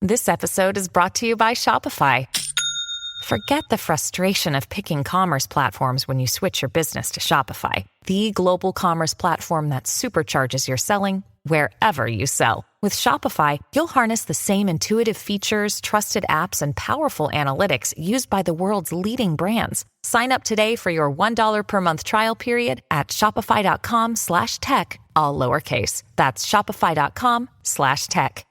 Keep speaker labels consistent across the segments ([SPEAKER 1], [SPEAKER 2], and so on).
[SPEAKER 1] This episode is brought to you by Shopify. Forget the frustration of picking commerce platforms when you switch your business to Shopify, the global commerce platform that supercharges your selling wherever you sell. With Shopify, you'll harness the same intuitive features, trusted apps, and powerful analytics used by the world's leading brands. Sign up today for your $1 per month trial period at shopify.com/tech, all lowercase. That's shopify.com/tech.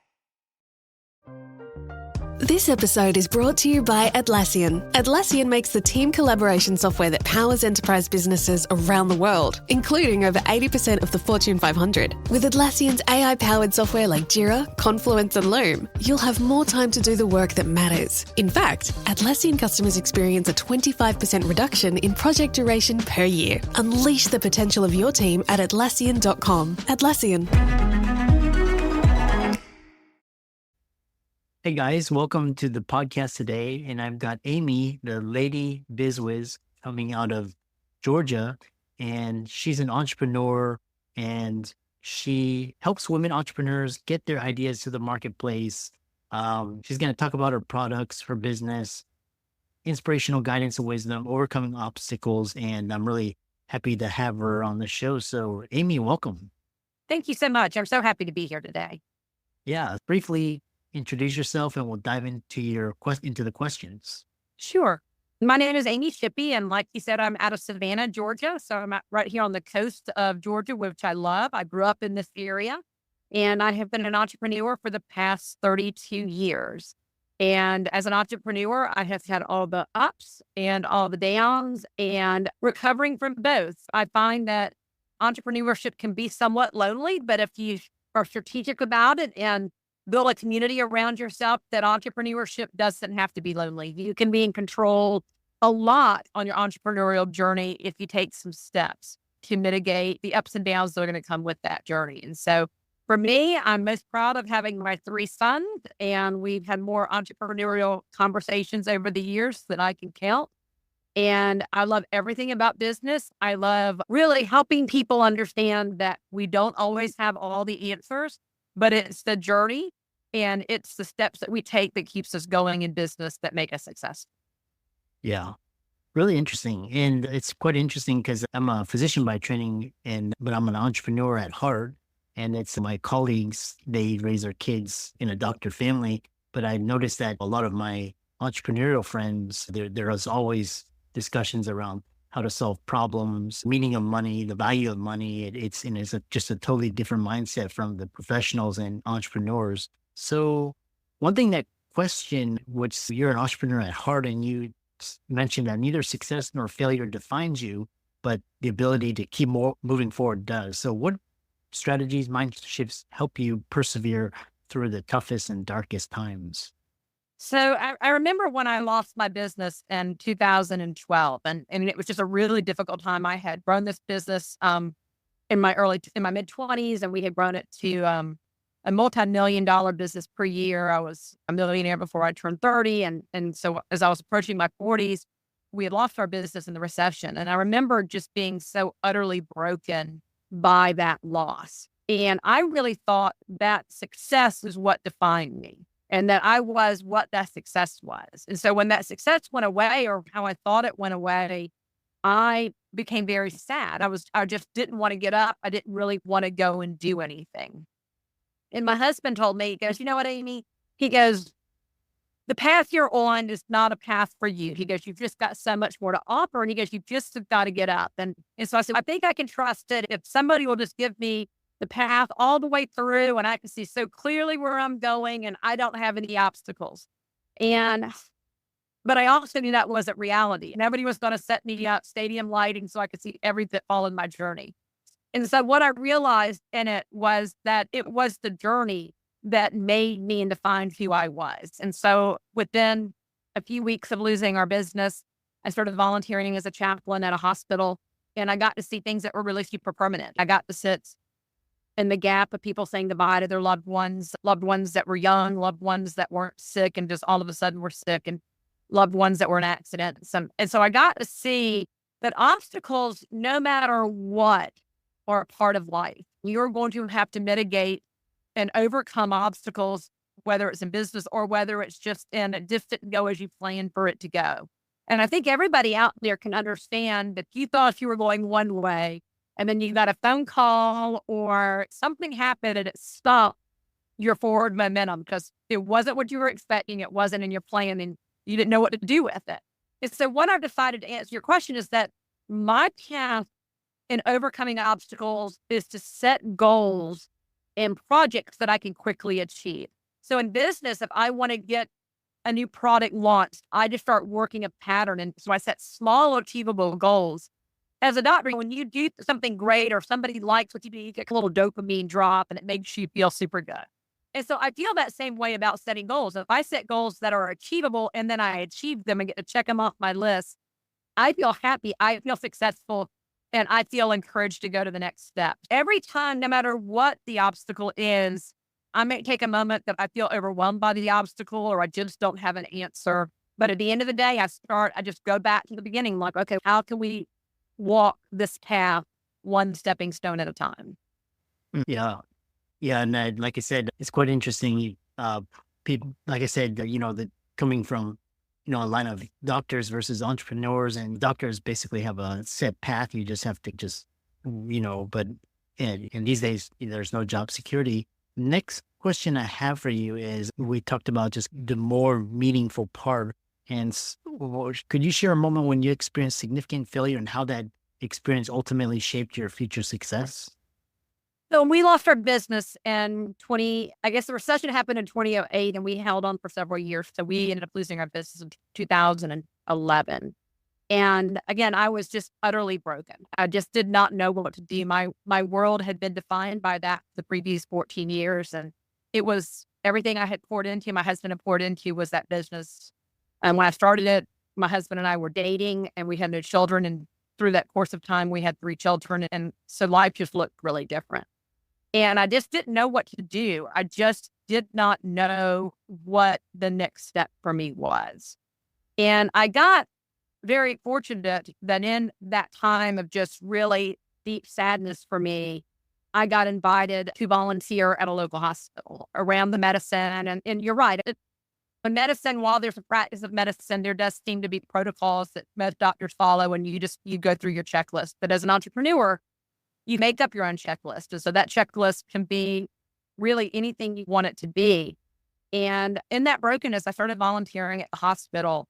[SPEAKER 2] This episode is brought to you by Atlassian. Atlassian makes the team collaboration software that powers enterprise businesses around the world, including over 80% of the Fortune 500. With Atlassian's AI-powered software like Jira, Confluence, and Loom, you'll have more time to do the work that matters. In fact, Atlassian customers experience a 25% reduction in project duration per year. Unleash the potential of your team at Atlassian.com. Atlassian.
[SPEAKER 3] Hey guys, welcome to the podcast today. And I've got Amy, the Lady Biz Wiz, coming out of Georgia. And she's an entrepreneur and she helps women entrepreneurs get their ideas to the marketplace. She's going to talk about her products, her business, inspirational guidance and wisdom, overcoming obstacles. And I'm really happy to have her on the show. So Amy, welcome.
[SPEAKER 4] Thank you so much. I'm so happy to be here today.
[SPEAKER 3] Yeah, briefly introduce yourself and we'll dive into the questions.
[SPEAKER 4] Sure. My name is Amy Shippy, and like you said, I'm out of Savannah, Georgia. So I'm right here on the coast of Georgia, which I love. I grew up in this area, and I have been an entrepreneur for the past 32 years. And as an entrepreneur, I have had all the ups and all the downs and recovering from both. I find that entrepreneurship can be somewhat lonely, but if you are strategic about it and build a community around yourself, that entrepreneurship doesn't have to be lonely. You can be in control a lot on your entrepreneurial journey if you take some steps to mitigate the ups and downs that are going to come with that journey. And so for me, I'm most proud of having my 3 sons, and we've had more entrepreneurial conversations over the years than I can count. And I love everything about business. I love really helping people understand that we don't always have all the answers, but it's the journey and it's the steps that we take that keeps us going in business that make us successful.
[SPEAKER 3] Yeah, really interesting. And it's quite interesting because I'm a physician by training, but I'm an entrepreneur at heart. And it's my colleagues, they raise their kids in a doctor family. But I noticed that a lot of my entrepreneurial friends, there is always discussions around how to solve problems, meaning of money, the value of money. It's just a totally different mindset from the professionals and entrepreneurs. So one thing that question, which you're an entrepreneur at heart, and you mentioned that neither success nor failure defines you, but the ability to keep moving forward does. So what strategies, mind shifts help you persevere through the toughest and darkest times?
[SPEAKER 4] So I remember when I lost my business in 2012, and it was just a really difficult time. I had grown this business in my mid-20s, and we had grown it to a multi-million-dollar business per year. I was a millionaire before I turned 30. And so as I was approaching my 40s, we had lost our business in the recession. And I remember just being so utterly broken by that loss. And I really thought that success is what defined me, and that I was what that success was. And so when that success went away, or how I thought it went away, I became very sad. I just didn't want to get up. I didn't really want to go and do anything. And my husband told me, he goes, "You know what, Amy?" He goes, "The path you're on is not a path for you." He goes, "You've just got so much more to offer." And he goes, "You've just got to get up." And so I said, "I think I can trust it if somebody will just give me the path all the way through, and I can see so clearly where I'm going, and I don't have any obstacles." But I also knew that wasn't reality. Nobody was going to set me up stadium lighting so I could see every pitfall in my journey. And so what I realized in it was that it was the journey that made me and defined who I was. And so within a few weeks of losing our business, I started volunteering as a chaplain at a hospital, and I got to see things that were really super permanent. I got to sit in the gap of people saying goodbye to their loved ones that were young, loved ones that weren't sick and just all of a sudden were sick, and loved ones that were in accidents. And so I got to see that obstacles, no matter what, are a part of life. You're going to have to mitigate and overcome obstacles whether it's in business or whether it's just in it just didn't go as you planned for it to go. And I think everybody out there can understand that you thought you were going one way and then you got a phone call or something happened and it stopped your forward momentum because it wasn't what you were expecting. It wasn't in your plan and you didn't know what to do with it. And so what I've decided to answer your question is that my path in overcoming obstacles is to set goals and projects that I can quickly achieve. So in business, if I want to get a new product launched, I just start working a pattern. And so I set small, achievable goals. As a doctor, when you do something great or somebody likes what you do, you get a little dopamine drop and it makes you feel super good. And so I feel that same way about setting goals. If I set goals that are achievable and then I achieve them and get to check them off my list, I feel happy, I feel successful, and I feel encouraged to go to the next step. Every time, no matter what the obstacle is, I may take a moment that I feel overwhelmed by the obstacle or I just don't have an answer. But at the end of the day, I just go back to the beginning, like, okay, how can we walk this path one stepping stone at a time?
[SPEAKER 3] Yeah. Yeah. And like I said, it's quite interesting. People, like I said, that coming from, a line of doctors versus entrepreneurs, and doctors basically have a set path. You just have to but and these days there's no job security. Next question I have for you is, we talked about just the more meaningful part. And could you share a moment when you experienced significant failure and how that experience ultimately shaped your future success?
[SPEAKER 4] So we lost our business in I guess the recession happened in 2008 and we held on for several years. So we ended up losing our business in 2011. And again, I was just utterly broken. I just did not know what to do. My world had been defined by that the previous 14 years. And it was everything I had poured into, my husband had poured into was that business. And when I started it, my husband and I were dating and we had no children. And through that course of time, we had 3 children. And so life just looked really different. And I just didn't know what to do. I just did not know what the next step for me was. And I got very fortunate that in that time of just really deep sadness for me, I got invited to volunteer at a local hospital around the medicine. And you're right. In medicine, while there's a practice of medicine, there does seem to be protocols that most doctors follow, and you go through your checklist. But as an entrepreneur, you make up your own checklist. And so that checklist can be really anything you want it to be. And in that brokenness, I started volunteering at the hospital.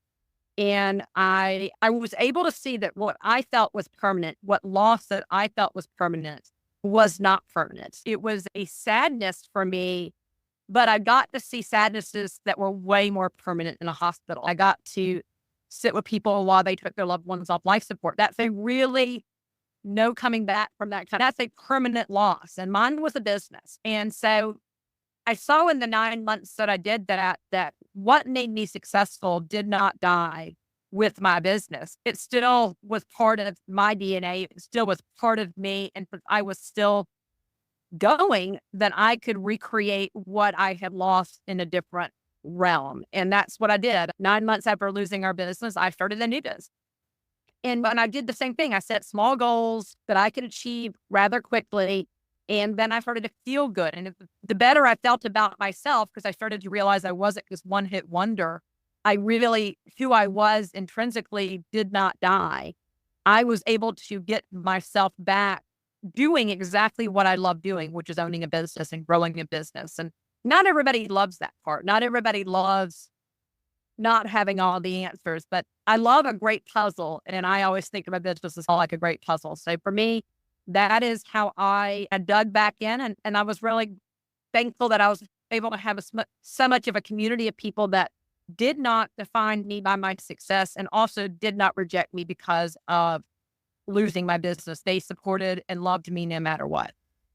[SPEAKER 4] And I was able to see that what I felt was permanent, what loss that I felt was permanent, was not permanent. It was a sadness for me, but I got to see sadnesses that were way more permanent in a hospital. I got to sit with people while they took their loved ones off life support. That's a really no coming back from that. That's a permanent loss. And mine was a business. And so I saw in the 9 months that I did that what made me successful did not die with my business. It still was part of my DNA. It still was part of me. And I was still going, then I could recreate what I had lost in a different realm. And that's what I did. 9 months after losing our business, I started a new business. And I did the same thing. I set small goals that I could achieve rather quickly. And then I started to feel good. And the better I felt about myself, because I started to realize I wasn't this one-hit wonder. Who I was intrinsically did not die. I was able to get myself back doing exactly what I love doing, which is owning a business and growing a business. And not everybody loves that part. Not everybody loves not having all the answers, but I love a great puzzle. And I always think of my business as like a great puzzle. So for me, that is how I dug back in. And I was really thankful that I was able to have so much of a community of people that did not define me by my success and also did not reject me because of losing my business. They supported and loved me no matter what.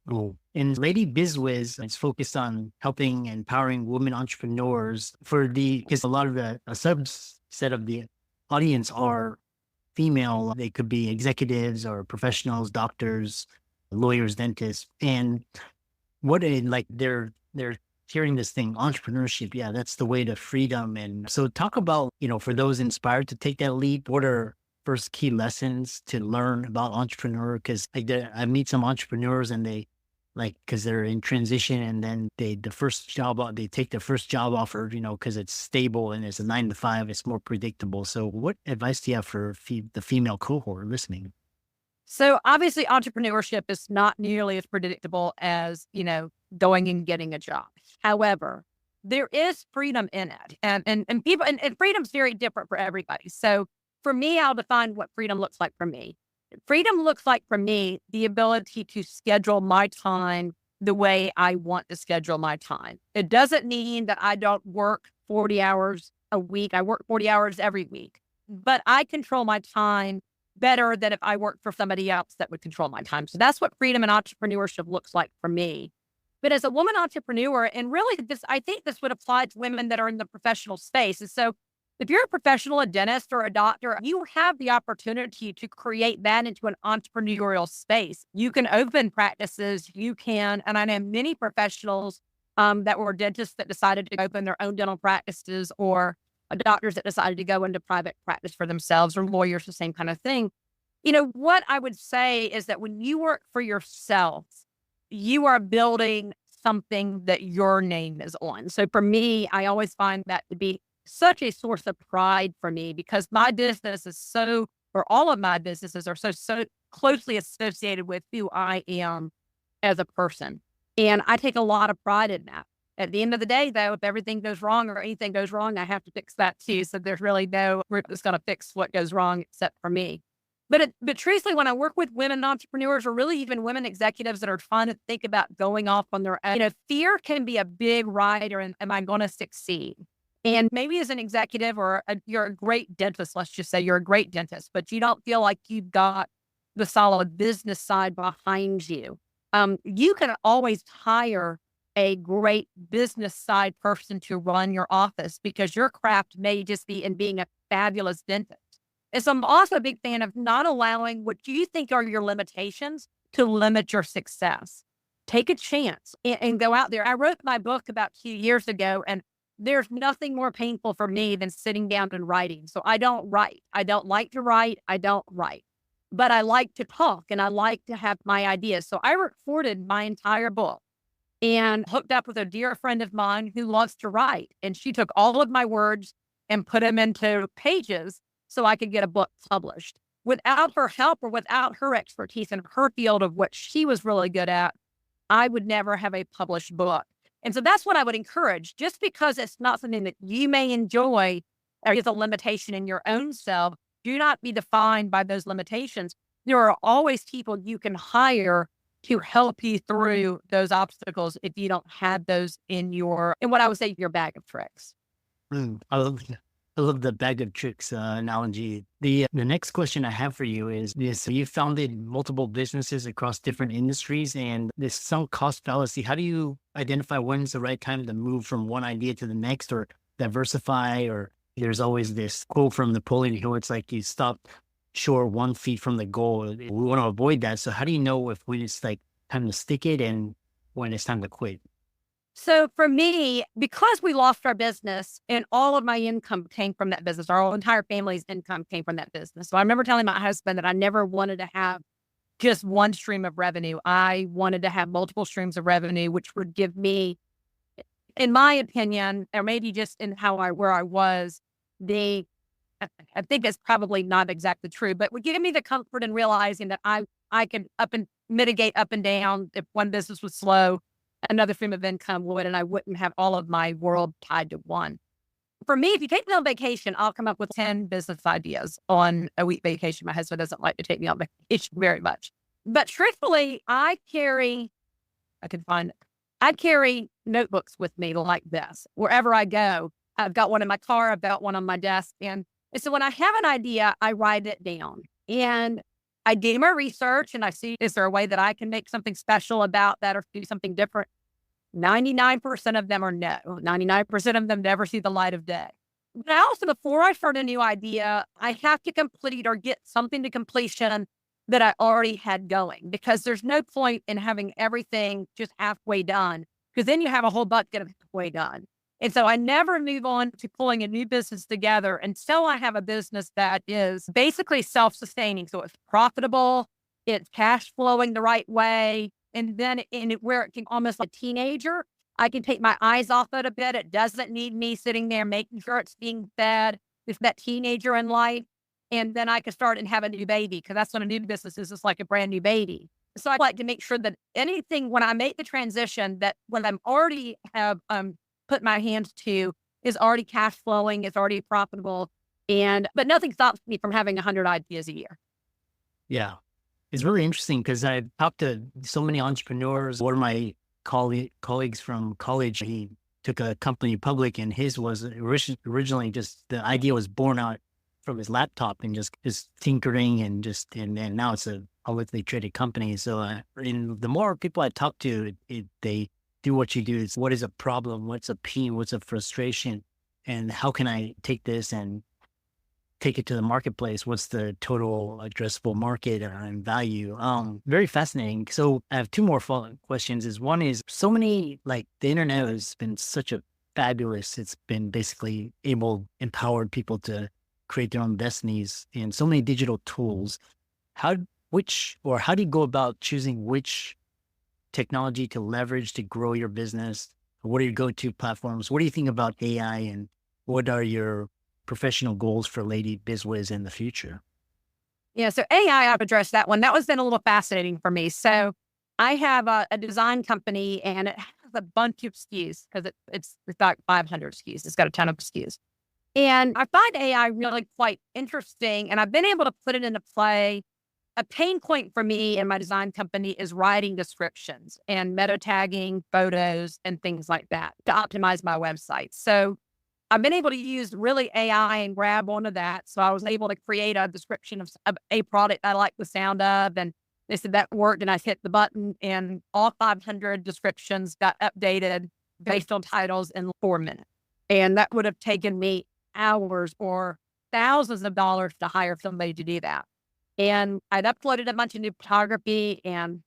[SPEAKER 3] Cool. And Lady Biz Wiz is focused on helping and empowering women entrepreneurs because a lot of a subset of the audience are female. They could be executives or professionals, doctors, lawyers, dentists. And they're hearing this thing, entrepreneurship. Yeah, that's the way to freedom. And so talk about, for those inspired to take that leap, what are first key lessons to learn about entrepreneur? Because I meet some entrepreneurs and they like, because they're in transition and then they take the first job offer, because it's stable and it's a 9 to 5, it's more predictable. So what advice do you have for the female cohort listening?
[SPEAKER 4] So obviously entrepreneurship is not nearly as predictable as, going and getting a job. However, there is freedom in it. And people, and freedom's very different for everybody. So for me, I'll define what freedom looks like for me. Freedom looks like for me, the ability to schedule my time the way I want to schedule my time. It doesn't mean that I don't work 40 hours a week. I work 40 hours every week, but I control my time better than if I worked for somebody else that would control my time. So that's what freedom and entrepreneurship looks like for me. But as a woman entrepreneur, and really I think this would apply to women that are in the professional space. And so if you're a professional, a dentist or a doctor, you have the opportunity to create that into an entrepreneurial space. You can open practices, and I know many professionals that were dentists that decided to open their own dental practices, or doctors that decided to go into private practice for themselves, or lawyers, the same kind of thing. What I would say is that when you work for yourself, you are building something that your name is on. So for me, I always find that to be such a source of pride for me, because my business is or all of my businesses are so closely associated with who I am as a person. And I take a lot of pride in that. At the end of the day, though, if everything goes wrong or anything goes wrong, I have to fix that too. So there's really no group that's going to fix what goes wrong except for me. But truthfully, when I work with women entrepreneurs, or really even women executives that are trying to think about going off on their own, fear can be a big rider in, am I going to succeed? And maybe as an executive, or you're a great dentist, let's just say you're a great dentist, but you don't feel like you've got the solid business side behind you. You can always hire a great business side person to run your office, because your craft may just be in being a fabulous dentist. And so I'm also a big fan of not allowing what you think are your limitations to limit your success. Take a chance and go out there. I wrote my book about 2 years ago, and there's nothing more painful for me than sitting down and writing. So I don't write. I don't like to write. I don't write. But I like to talk, and I like to have my ideas. So I recorded my entire book and hooked up with a dear friend of mine who loves to write. And she took all of my words and put them into pages so I could get a book published. Without her help, or without her expertise in her field of what she was really good at, I would never have a published book. And so that's what I would encourage. Just because it's not something that you may enjoy, or is a limitation in your own self, do not be defined by those limitations. There are always people you can hire to help you through those obstacles if you don't have those in what I would say, your bag of tricks.
[SPEAKER 3] I love the bag of tricks analogy. The next question I have for you is this: you founded multiple businesses across different industries, and this sunk cost fallacy. How do you identify when's the right time to move from one idea to the next, or diversify? Or there's always this quote from Napoleon Hill: it's like you stop short 1 feet from the goal. We want to avoid that. So how do you know when it's like time to stick it and when it's time to quit?
[SPEAKER 4] So for me, because we lost our business and all of my income came from that business, our entire family's income came from that business. So I remember telling my husband that I never wanted to have just one stream of revenue. I wanted to have multiple streams of revenue, which would give me, in my opinion, or maybe just in where I was, I think that's probably not exactly true, but would give me the comfort in realizing that I could mitigate up and down. If one business was slow, another stream of income would, and I wouldn't have all of my world tied to one. For me, if you take me on vacation, I'll come up with 10 business ideas on a week vacation. My husband doesn't like to take me on vacation very much. But truthfully, I carry notebooks with me like this. Wherever I go, I've got one in my car, I've got one on my desk. And so when I have an idea, I write it down. And I do my research and I see, is there a way that I can make something special about that or do something different? 99% of them are no. 99% of them never see the light of day. But I also, before I start a new idea, I have to complete or get something to completion that I already had going, because there's no point in having everything just halfway done, because then you have a whole bucket of halfway done. And so I never move on to pulling a new business together until I have a business that is basically self-sustaining. So it's profitable, it's cash flowing the right way, And then where it can almost like a teenager, I can take my eyes off it a bit. It doesn't need me sitting there making sure it's being fed. It's that teenager in life. And then I can start and have a new baby, because that's what a new business is. It's like a brand new baby. So I like to make sure that anything, when I make the transition, that when I'm already have put my hands to is already cash flowing, it's already profitable. But nothing stops me from having 100 ideas a year.
[SPEAKER 3] Yeah. It's really interesting because I've talked to so many entrepreneurs. One of my colleagues from college, he took a company public, and his was originally just, the idea was born out from his laptop and just tinkering and now it's a publicly traded company. So and the more people I talk to, they do what you do. It's what is a problem? What's a pain? What's a frustration? And how can I take this and take it to the marketplace? What's the total addressable market and value? Very fascinating. So I have two more follow-up questions. One is, so many, like, the internet has been such a fabulous, it's been basically empowered people to create their own destinies, and so many digital tools. How do you go about choosing which technology to leverage to grow your business? What are your go-to platforms? What do you think about AI, and what are your professional goals for Lady Biz Wiz in the future?
[SPEAKER 4] Yeah, so AI, I've addressed that one. That was been a little fascinating for me. So I have a design company, and it has a bunch of SKUs, because it's got 500 SKUs. It's got a ton of SKUs. And I find AI really quite interesting, and I've been able to put it into play. A pain point for me in my design company is writing descriptions and meta tagging photos and things like that to optimize my website. So I've been able to use really AI and grab onto that. So I was able to create a description of a product I like the sound of, and they said that worked, and I hit the button, and all 500 descriptions got updated based on titles in 4 minutes. And that would have taken me hours or thousands of dollars to hire somebody to do that. And I'd uploaded a bunch of new photography, and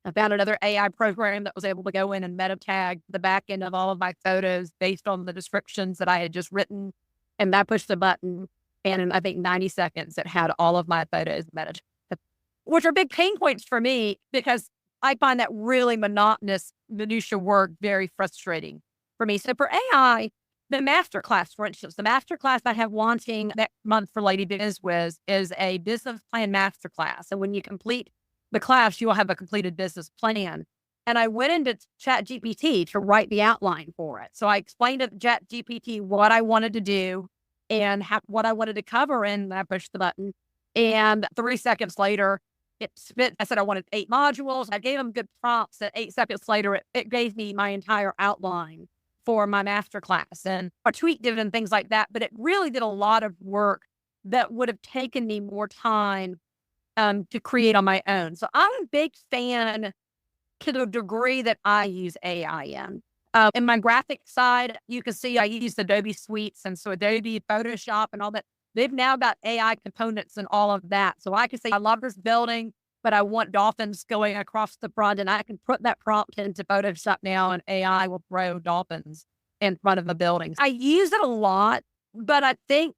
[SPEAKER 4] I found another AI program that was able to go in and meta tag the back end of all of my photos based on the descriptions that I had just written. And I pushed the button, and in, I think, 90 seconds, it had all of my photos meta tagged, which are big pain points for me, because I find that really monotonous, minutia work very frustrating for me. So for AI, the masterclass, for instance, the masterclass I have launching next month for Lady Biz Wiz is a business plan masterclass. And when you complete the class, you will have a completed business plan. And I went into ChatGPT to write the outline for it. So I explained to ChatGPT what I wanted to do and what I wanted to cover, and I pushed the button. And 3 seconds later, it spit. I said I wanted 8 modules. I gave them good prompts. And 8 seconds later, it gave me my entire outline for my masterclass, and I tweaked it and things like that. But it really did a lot of work that would have taken me more time to create on my own. So I'm a big fan to the degree that I use AI in. In my graphic side, you can see I use Adobe Suites, and so Adobe Photoshop and all that. They've now got AI components and all of that. So I can say, I love this building, but I want dolphins going across the front, and I can put that prompt into Photoshop now, and AI will throw dolphins in front of the building. I use it a lot, but I think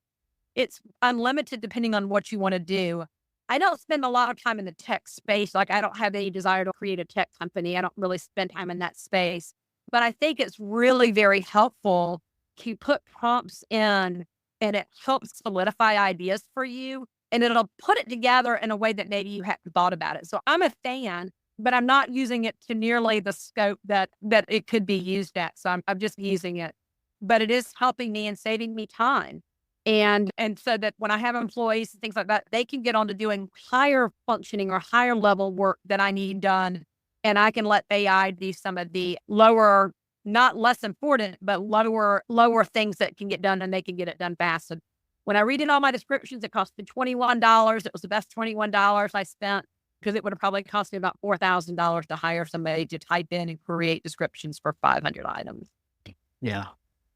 [SPEAKER 4] it's unlimited depending on what you want to do. I don't spend a lot of time in the tech space. Like, I don't have any desire to create a tech company. I don't really spend time in that space, but I think it's really very helpful to put prompts in, and it helps solidify ideas for you. And it'll put it together in a way that maybe you hadn't thought about it. So I'm a fan, but I'm not using it to nearly the scope that it could be used at. So I'm just using it, but it is helping me and saving me time. And so that when I have employees and things like that, they can get on to doing higher functioning or higher level work that I need done. And I can let AI do some of the lower, not less important, but lower things that can get done, and they can get it done fast. And when I redid all my descriptions, it cost me $21. It was the best $21 I spent, because it would have probably cost me about $4,000 to hire somebody to type in and create descriptions for 500 items.
[SPEAKER 3] Yeah.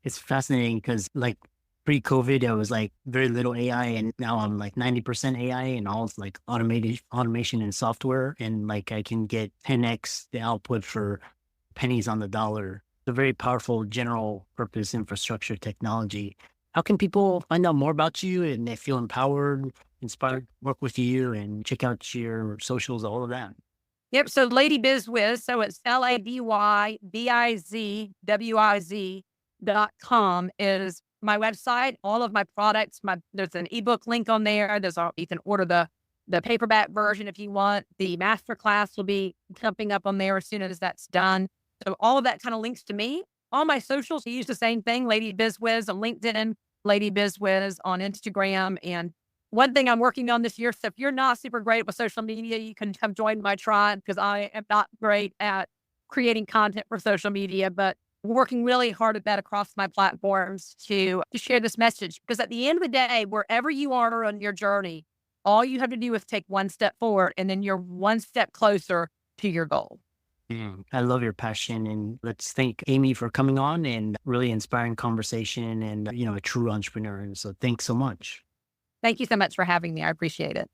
[SPEAKER 3] It's fascinating because, like, pre-COVID, I was like very little AI, and now I'm like 90% AI, and all it's like automation and software. And like, I can get 10x the output for pennies on the dollar. It's a very powerful general purpose infrastructure technology. How can people find out more about you, and they feel empowered, inspired, work with you, and check out your socials, all of that?
[SPEAKER 4] Yep. So Lady Biz Wiz. So it's LadyBizWiz.com is my website. All of my products, there's an ebook link on there. You can order the paperback version if you want. The masterclass will be jumping up on there as soon as that's done. So all of that kind of links to me. All my socials use the same thing, Lady Biz Wiz on LinkedIn, Lady Biz Wiz on Instagram. And one thing I'm working on this year, so if you're not super great with social media, you can come join my tribe because I am not great at creating content for social media, but working really hard at that across my platforms to share this message. Because at the end of the day, wherever you are on your journey, all you have to do is take one step forward and then you're one step closer to your goal.
[SPEAKER 3] I love your passion, and let's thank Amy for coming on and really inspiring conversation and, a true entrepreneur. And so thanks so much.
[SPEAKER 4] Thank you so much for having me. I appreciate it.